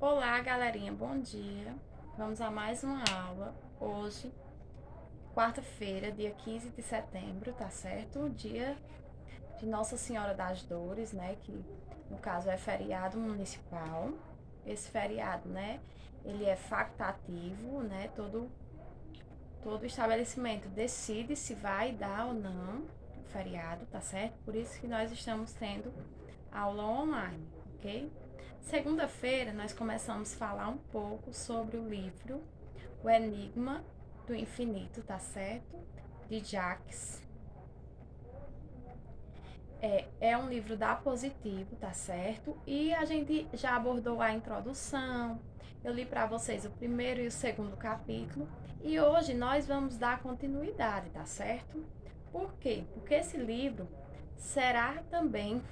Olá, galerinha, bom dia. Vamos a mais uma aula. Hoje, quarta-feira, dia 15 de setembro, tá certo? Dia de Nossa Senhora das Dores, né? Que no caso é feriado municipal. Esse feriado, né? Ele é facultativo, né? Todo estabelecimento decide se vai dar ou não o feriado, tá certo? Por isso que nós estamos tendo aula online, ok? Segunda-feira nós começamos a falar um pouco sobre o livro O Enigma do Infinito, tá certo? De Jacques. É um livro da Positivo, tá certo? E a gente já abordou a introdução. Eu li para vocês o primeiro e o segundo capítulo. E hoje nós vamos dar continuidade, tá certo? Por quê? Porque esse livro será também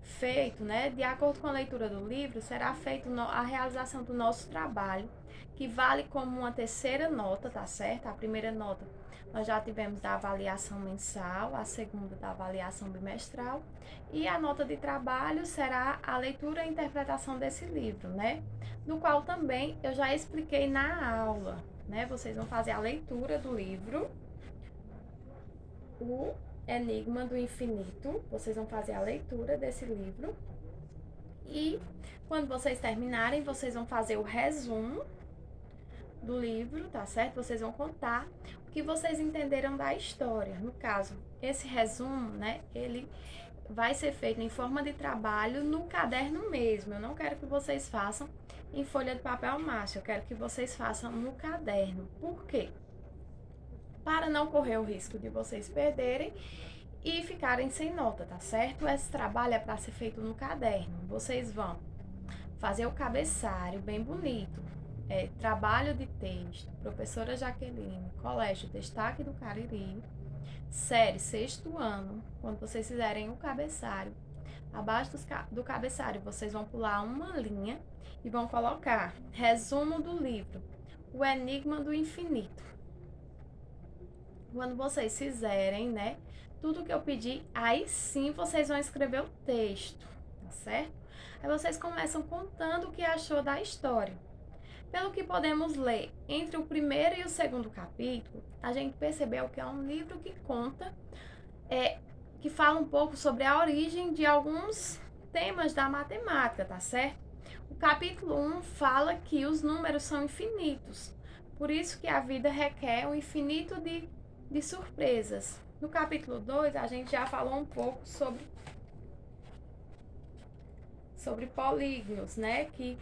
feito, né, de acordo com a leitura do livro, será feita a realização do nosso trabalho, que vale como uma terceira nota, tá certo? A primeira nota nós já tivemos da avaliação mensal, a segunda da avaliação bimestral, e a nota de trabalho será a leitura e interpretação desse livro, né? No qual também eu já expliquei na aula, né? Vocês vão fazer a leitura do livro, o Enigma do Infinito. Vocês vão fazer a leitura desse livro. E quando vocês terminarem, vocês vão fazer o resumo do livro, tá certo? Vocês vão contar o que vocês entenderam da história. No caso, esse resumo, né, ele vai ser feito em forma de trabalho no caderno mesmo. Eu não quero que vocês façam em folha de papel massa, eu quero que vocês façam no caderno. Por quê? Para não correr o risco de vocês perderem e ficarem sem nota, tá certo? Esse trabalho é para ser feito no caderno. Vocês vão fazer o cabeçalho bem bonito. Trabalho de texto, professora Jaqueline, Colégio Destaque do Cariri, série sexto ano. Quando vocês fizerem o cabeçalho, abaixo do cabeçalho vocês vão pular uma linha e vão colocar resumo do livro O Enigma do Infinito. Quando vocês fizerem, né, tudo que eu pedi, aí sim vocês vão escrever o texto, tá certo? Aí vocês começam contando o que achou da história. Pelo que podemos ler entre o primeiro e o segundo capítulo, a gente percebeu que é um livro que conta, que fala um pouco sobre a origem de alguns temas da matemática, tá certo? O capítulo 1 fala que os números são infinitos, por isso que a vida requer um infinito de surpresas. No capítulo 2, a gente já falou um pouco sobre polígonos, né? Que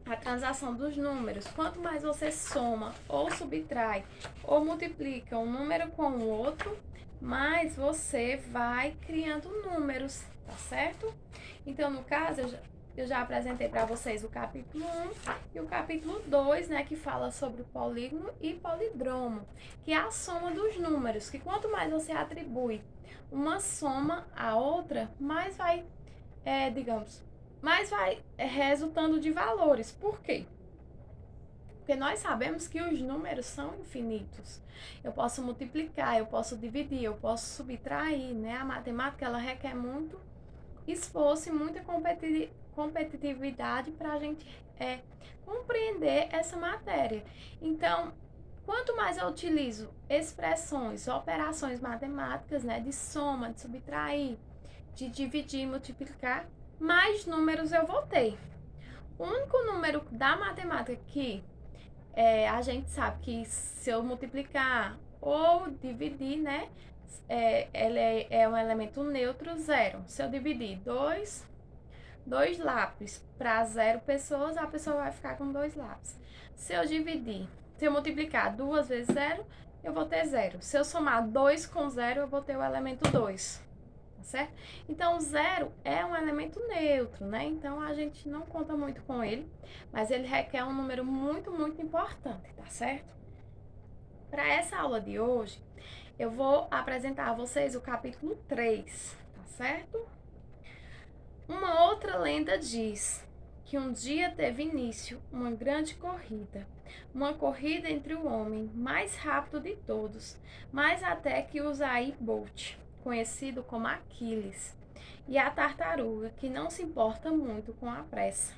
a transação dos números, quanto mais você soma ou subtrai ou multiplica um número com o outro, mais você vai criando números, tá certo? Então, no caso, eu já apresentei para vocês o capítulo 1 e o capítulo 2, né, que fala sobre o polígono e polidromo, que é a soma dos números, que quanto mais você atribui uma soma à outra, mais vai, mais vai resultando de valores. Por quê? Porque nós sabemos que os números são infinitos. Eu posso multiplicar, eu posso dividir, eu posso subtrair, né? A matemática, ela requer muito esforço e muita competitividade para a gente compreender essa matéria. Então, quanto mais eu utilizo expressões, operações matemáticas, né, de soma, de subtrair, de dividir e multiplicar, mais números eu vou ter. O único número da matemática que a gente sabe que se eu multiplicar ou dividir, né, ele é um elemento neutro, zero. Se eu dividir dois lápis para 0 pessoas, a pessoa vai ficar com 2 lápis. Se eu multiplicar 2 vezes 0, eu vou ter 0. Se eu somar 2 com 0, eu vou ter o elemento 2. Tá certo? Então, o 0 é um elemento neutro, né? Então, a gente não conta muito com ele, mas ele requer um número muito, muito importante, tá certo? Para essa aula de hoje, eu vou apresentar a vocês o capítulo 3, tá certo? Uma outra lenda diz que um dia teve início uma grande corrida, uma corrida entre o homem mais rápido de todos, mais até que o Usain Bolt, conhecido como Aquiles. e a tartaruga, que não se importa muito com a pressa.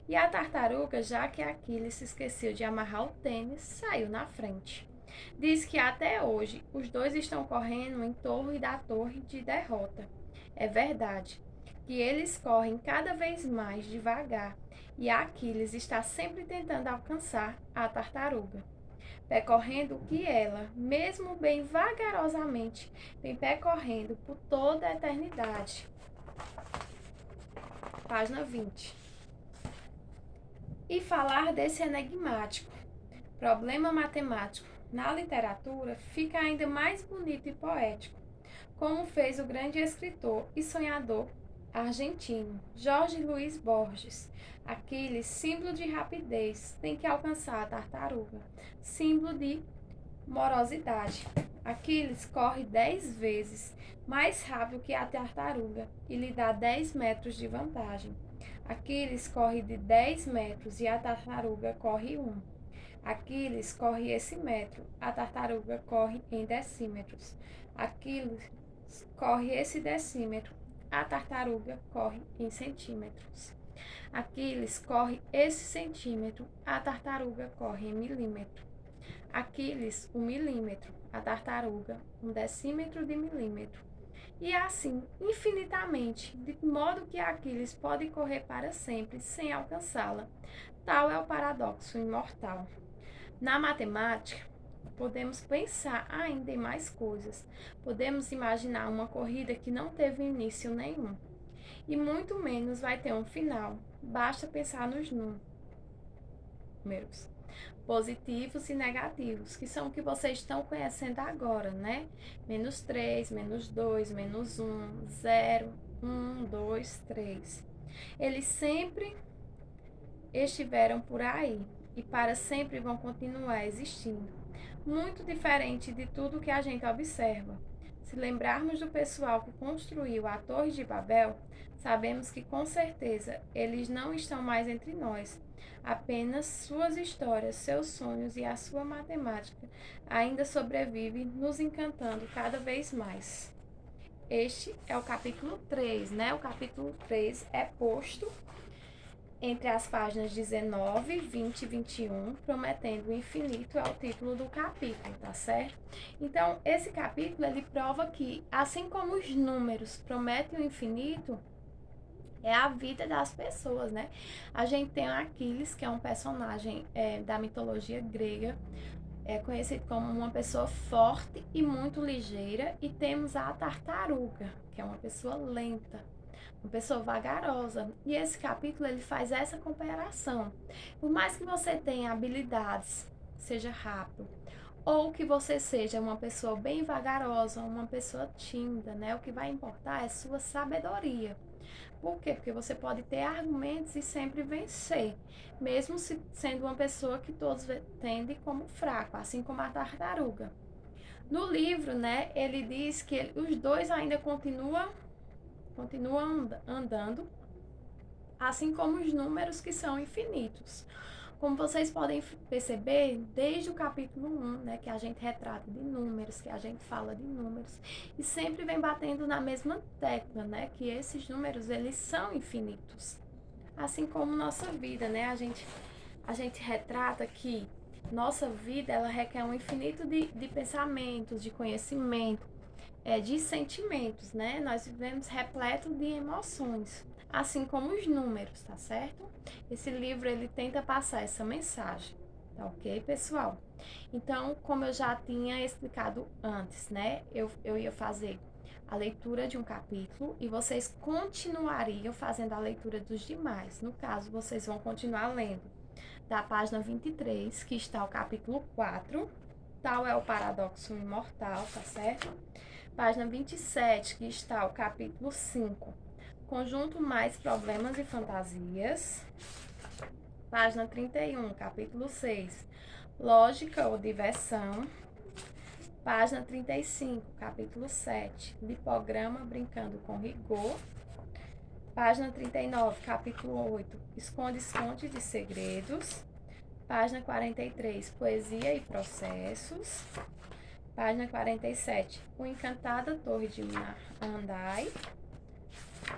E a tartaruga, já que Aquiles se esqueceu de amarrar o tênis, saiu na frente. Diz que até hoje os dois estão correndo em torno da torre de derrota. É verdade que eles correm cada vez mais devagar e Aquiles está sempre tentando alcançar a tartaruga, percorrendo o que ela, mesmo bem vagarosamente, vem percorrendo por toda a eternidade. Página 20. E falar desse enigmático problema matemático na literatura fica ainda mais bonito e poético, como fez o grande escritor e sonhador argentino Jorge Luiz Borges. Aquiles, símbolo de rapidez, tem que alcançar a tartaruga, símbolo de morosidade. Aquiles corre 10 vezes mais rápido que a tartaruga e lhe dá 10 metros de vantagem. Aquiles corre de 10 metros e a tartaruga corre 1. Aquiles corre esse metro, a tartaruga corre em decímetros. Aquiles corre esse decímetro, a tartaruga corre em centímetros. Aquiles corre esse centímetro, a tartaruga corre em milímetro. Aquiles, 1 milímetro, a tartaruga, 1 decímetro de milímetro. E assim, infinitamente, de modo que Aquiles pode correr para sempre sem alcançá-la. Tal é o paradoxo imortal. Na matemática, podemos pensar ainda em mais coisas. Podemos imaginar uma corrida que não teve início nenhum e muito menos vai ter um final. Basta pensar nos números positivos e negativos, que são o que vocês estão conhecendo agora, né? -3, -2, -1, 0, 1, 2, 3. Eles sempre estiveram por aí e para sempre vão continuar existindo. Muito diferente de tudo que a gente observa. Se lembrarmos do pessoal que construiu a Torre de Babel, sabemos que com certeza eles não estão mais entre nós. Apenas suas histórias, seus sonhos e a sua matemática ainda sobrevivem, nos encantando cada vez mais. Este é o capítulo 3, né? O capítulo 3 é posto entre as páginas 19, 20 e 21, Prometendo o Infinito é o título do capítulo, tá certo? Então, esse capítulo, ele prova que, assim como os números prometem o infinito, é a vida das pessoas, né? A gente tem Aquiles, que é um personagem da mitologia grega, é conhecido como uma pessoa forte e muito ligeira, e temos a tartaruga, que é uma pessoa lenta, uma pessoa vagarosa. E esse capítulo ele faz essa comparação. Por mais que você tenha habilidades, seja rápido, ou que você seja uma pessoa bem vagarosa, uma pessoa tímida, né? O que vai importar é sua sabedoria. Por quê? Porque você pode ter argumentos e sempre vencer, mesmo sendo uma pessoa que todos tendem como fraco, assim como a tartaruga. No livro, né, ele diz que os dois ainda continuam andando, assim como os números que são infinitos. Como vocês podem perceber, desde o capítulo 1, né, que a gente retrata de números, que a gente fala de números, e sempre vem batendo na mesma tecla, né, que esses números, eles são infinitos. Assim como nossa vida, né, a gente retrata que nossa vida, ela requer um infinito de pensamentos, de conhecimento, de sentimentos, né? Nós vivemos repleto de emoções, assim como os números, tá certo? Esse livro, ele tenta passar essa mensagem, tá ok, pessoal? Então, como eu já tinha explicado antes, né? Eu ia fazer a leitura de um capítulo e vocês continuariam fazendo a leitura dos demais. No caso, vocês vão continuar lendo da página 23, que está o capítulo 4, tal é o paradoxo imortal, tá certo? Página 27, que está o capítulo 5, conjunto mais problemas e fantasias. Página 31, capítulo 6, lógica ou diversão. Página 35, capítulo 7, lipograma brincando com rigor. Página 39, capítulo 8, esconde-esconde de segredos. Página 43, poesia e processos. Página 47, o Encantada Torre de Mandai.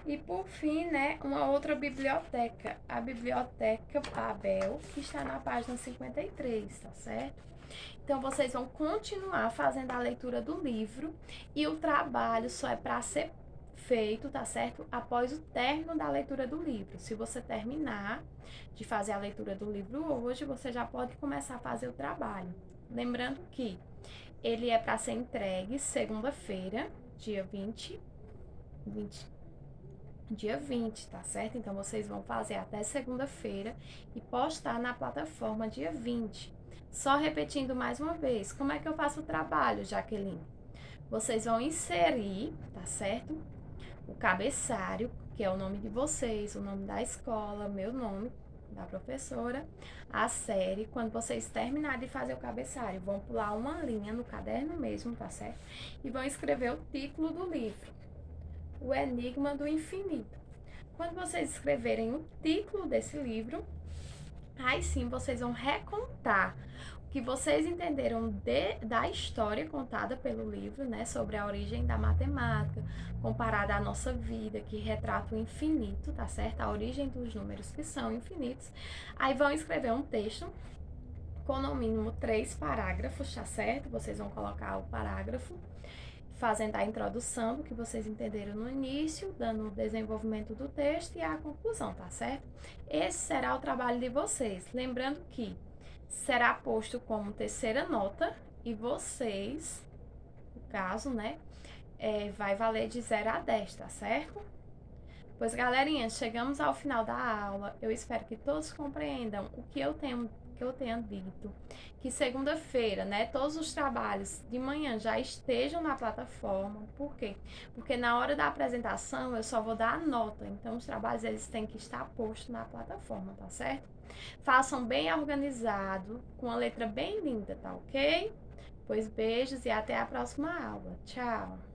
E por fim, né, uma outra biblioteca, a Biblioteca Babel, que está na página 53, tá certo? Então vocês vão continuar fazendo a leitura do livro e o trabalho só é para ser feito, tá certo? Após o término da leitura do livro. Se você terminar de fazer a leitura do livro hoje, você já pode começar a fazer o trabalho. Lembrando que ele é para ser entregue segunda-feira, dia 20, tá certo? Então vocês vão fazer até segunda-feira e postar na plataforma dia 20. Só repetindo mais uma vez, como é que eu faço o trabalho, Jaqueline? Vocês vão inserir, tá certo? O cabeçalho, que é o nome de vocês, o nome da escola, meu nome, da professora, a série. Quando vocês terminarem de fazer o cabeçalho, vão pular uma linha no caderno mesmo, tá certo? E vão escrever o título do livro, O Enigma do Infinito. Quando vocês escreverem o título desse livro, aí sim vocês vão recontar o que vocês entenderam da história contada pelo livro, né, sobre a origem da matemática, comparada à nossa vida, que retrata o infinito, tá certo? A origem dos números que são infinitos. Aí vão escrever um texto com no mínimo 3 parágrafos, tá certo? Vocês vão colocar o parágrafo fazendo a introdução do que vocês entenderam no início, dando o desenvolvimento do texto e a conclusão, tá certo? Esse será o trabalho de vocês. Lembrando que será posto como terceira nota e vocês, no caso, né, vai valer de 0 a 10, tá certo? Pois, galerinha, chegamos ao final da aula. Eu espero que todos compreendam o que eu tenha dito. Que segunda-feira, né, todos os trabalhos de manhã já estejam na plataforma. Por quê? Porque na hora da apresentação eu só vou dar a nota. Então, os trabalhos eles têm que estar postos na plataforma, tá certo? Façam bem organizado, com a letra bem linda, tá ok? Pois beijos e até a próxima aula. Tchau!